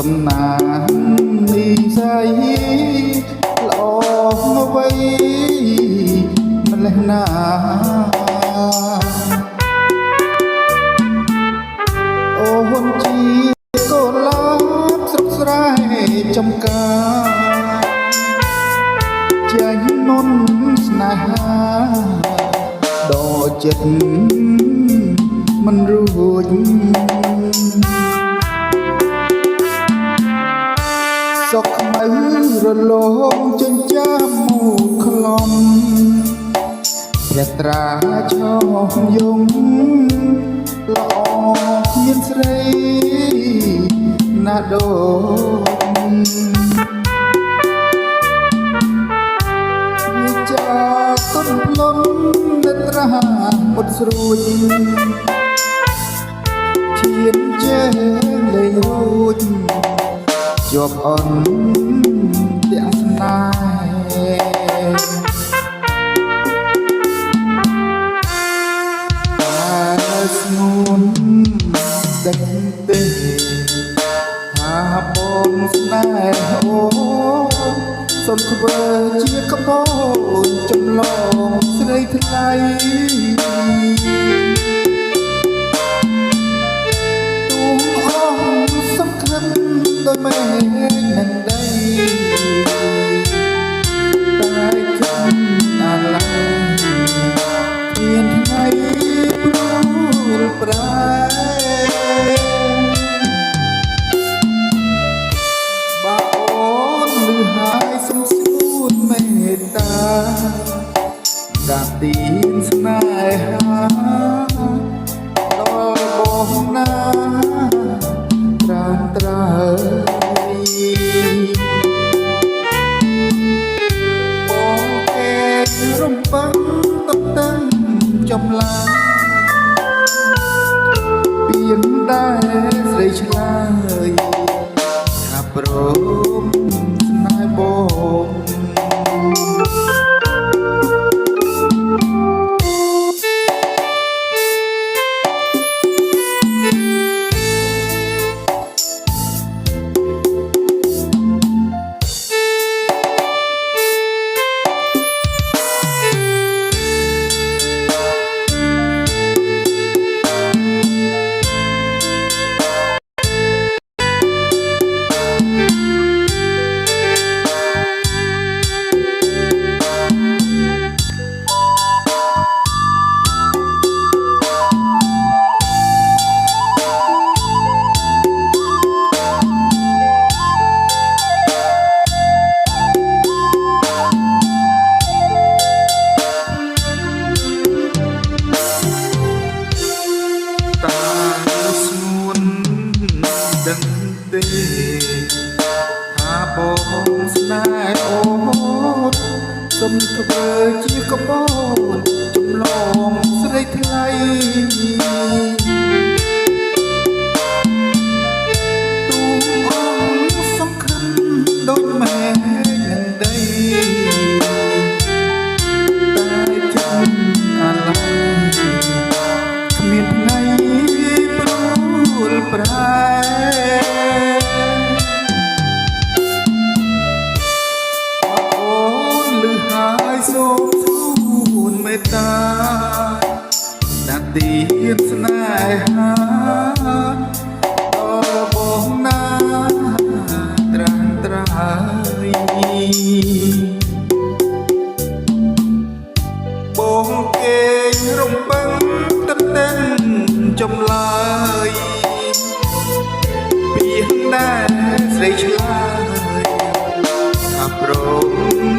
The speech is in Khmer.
សំណាងនិស័យល្អអ្វីម្លេះណាអូនជាកូនឡាបស្រុកស្រែចំការចាញ់មុនស្នេហាដល់ចិត្តមិនរួចសុខខ្មៅរលោងចិញ្ចាមមកខ្លំព្រះត្រាឈោយងល្អមានស្រីណាដូចវាចាទុនផ្លន់លត្រាពុតស្រួយឈានជើងលេងរួចជាប់អន់ទាំងស្នេហ៍តែស្ងួនដឹងទេថាបងស្នេហ៍អូនសូមធ្វើជាកបោនចម្លងស្រីថ្លៃដោយមែននឹងដីតែចំអាឡ័យមានថ្ងៃព្រួលប្រែបើអូនលឺហើយសុំសួនមេត្តាដាក់ទីនស្នេហាដល់បងណាត្រាំត្រើបងគេរំបាំងតឹងតឹងចំឡាយពៀនដែរស្រីឆ្លើយថាព្រមស្នេហ៍បងដឹងទេថាបងស្នេហ៍អូនសូមធ្វើជាកបោនចម្លងស្រីថ្លៃទូអងសង្ឃឹមដូចមែននឹងដីតែចំអាឡ័យគ្មានថ្ងៃព្រួលប្រែសូមសួនមេត្តាដាក់ទីនស្នេហាដល់បងណាត្រាំត្រើយបងគេរំពឹងតឹងតឹងចំឡើយពៀនដែរស្រីឆ្លើយថាព្រម